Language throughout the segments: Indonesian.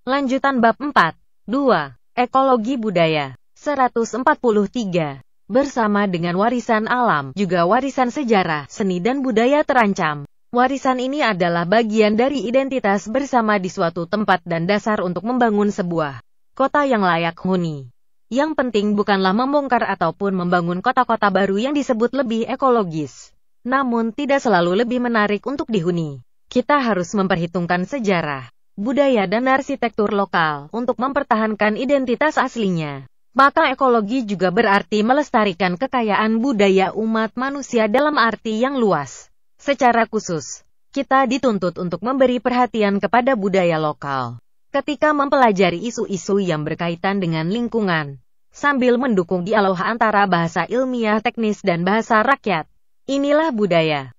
Lanjutan bab 4. 2. Ekologi budaya. 143. Bersama dengan warisan alam, juga warisan sejarah, seni dan budaya terancam. Warisan ini adalah bagian dari identitas bersama di suatu tempat dan dasar untuk membangun sebuah kota yang layak huni. Yang penting bukanlah membongkar ataupun membangun kota-kota baru yang disebut lebih ekologis. Namun tidak selalu lebih menarik untuk dihuni. Kita harus memperhitungkan sejarah, budaya dan arsitektur lokal untuk mempertahankan identitas aslinya. Maka ekologi juga berarti melestarikan kekayaan budaya umat manusia dalam arti yang luas. Secara khusus, kita dituntut untuk memberi perhatian kepada budaya lokal ketika mempelajari isu-isu yang berkaitan dengan lingkungan, sambil mendukung dialog antara bahasa ilmiah teknis dan bahasa rakyat. Inilah budaya.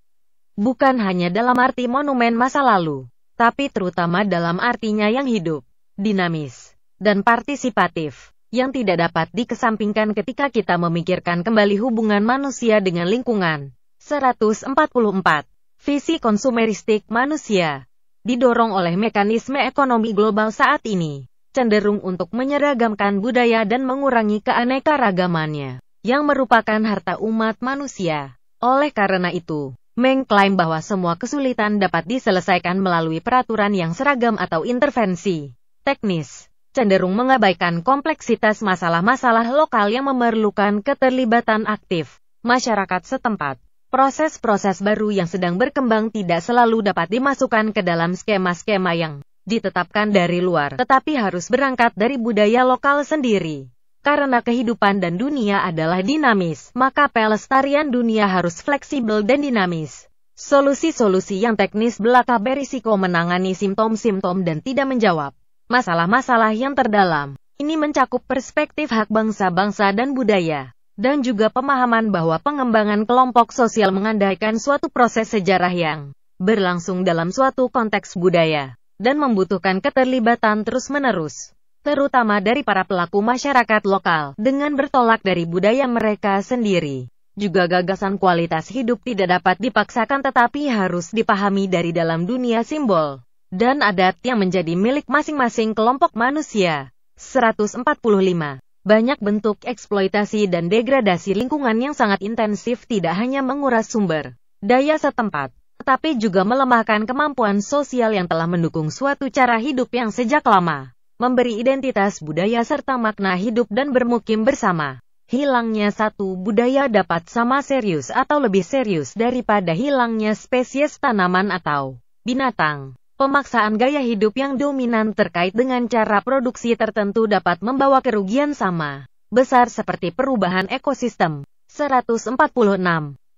Bukan hanya dalam arti monumen masa lalu, tapi terutama dalam artinya yang hidup, dinamis, dan partisipatif, yang tidak dapat dikesampingkan ketika kita memikirkan kembali hubungan manusia dengan lingkungan. 144. Visi konsumeristik manusia, didorong oleh mekanisme ekonomi global saat ini, cenderung untuk menyeragamkan budaya dan mengurangi keanekaragamannya, yang merupakan harta umat manusia. Oleh karena itu, mengklaim bahwa semua kesulitan dapat diselesaikan melalui peraturan yang seragam atau intervensi teknis, cenderung mengabaikan kompleksitas masalah-masalah lokal yang memerlukan keterlibatan aktif masyarakat setempat. Proses-proses baru yang sedang berkembang tidak selalu dapat dimasukkan ke dalam skema-skema yang ditetapkan dari luar, tetapi harus berangkat dari budaya lokal sendiri. Karena kehidupan dan dunia adalah dinamis, maka pelestarian dunia harus fleksibel dan dinamis. Solusi-solusi yang teknis belaka berisiko menangani simptom-simptom dan tidak menjawab masalah-masalah yang terdalam. Ini mencakup perspektif hak bangsa-bangsa dan budaya, dan juga pemahaman bahwa pengembangan kelompok sosial mengandaikan suatu proses sejarah yang berlangsung dalam suatu konteks budaya, dan membutuhkan keterlibatan terus-menerus, terutama dari para pelaku masyarakat lokal, dengan bertolak dari budaya mereka sendiri. Juga gagasan kualitas hidup tidak dapat dipaksakan tetapi harus dipahami dari dalam dunia simbol dan adat yang menjadi milik masing-masing kelompok manusia. 145. Banyak bentuk eksploitasi dan degradasi lingkungan yang sangat intensif tidak hanya menguras sumber daya setempat, tetapi juga melemahkan kemampuan sosial yang telah mendukung suatu cara hidup yang sejak lama, memberi identitas budaya serta makna hidup dan bermukim bersama. Hilangnya satu budaya dapat sama serius atau lebih serius daripada hilangnya spesies tanaman atau binatang. Pemaksaan gaya hidup yang dominan terkait dengan cara produksi tertentu dapat membawa kerugian sama besar seperti perubahan ekosistem. 146.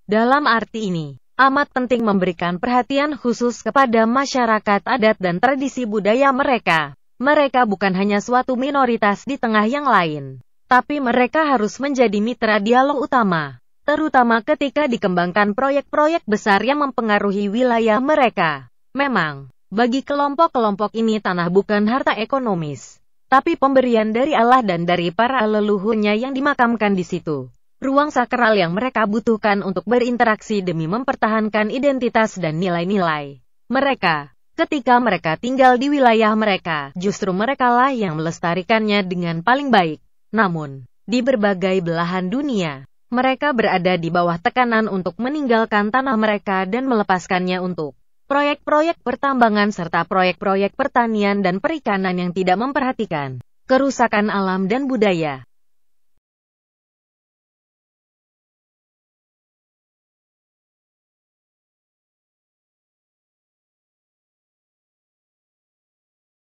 Dalam arti ini, amat penting memberikan perhatian khusus kepada masyarakat adat dan tradisi budaya mereka. Mereka bukan hanya suatu minoritas di tengah yang lain, tapi mereka harus menjadi mitra dialog utama, terutama ketika dikembangkan proyek-proyek besar yang mempengaruhi wilayah mereka. Memang, bagi kelompok-kelompok ini tanah bukan harta ekonomis, tapi pemberian dari Allah dan dari para leluhurnya yang dimakamkan di situ. Ruang sakral yang mereka butuhkan untuk berinteraksi demi mempertahankan identitas dan nilai-nilai mereka. Ketika mereka tinggal di wilayah mereka, justru merekalah yang melestarikannya dengan paling baik. Namun, di berbagai belahan dunia, mereka berada di bawah tekanan untuk meninggalkan tanah mereka dan melepaskannya untuk proyek-proyek pertambangan serta proyek-proyek pertanian dan perikanan yang tidak memperhatikan kerusakan alam dan budaya.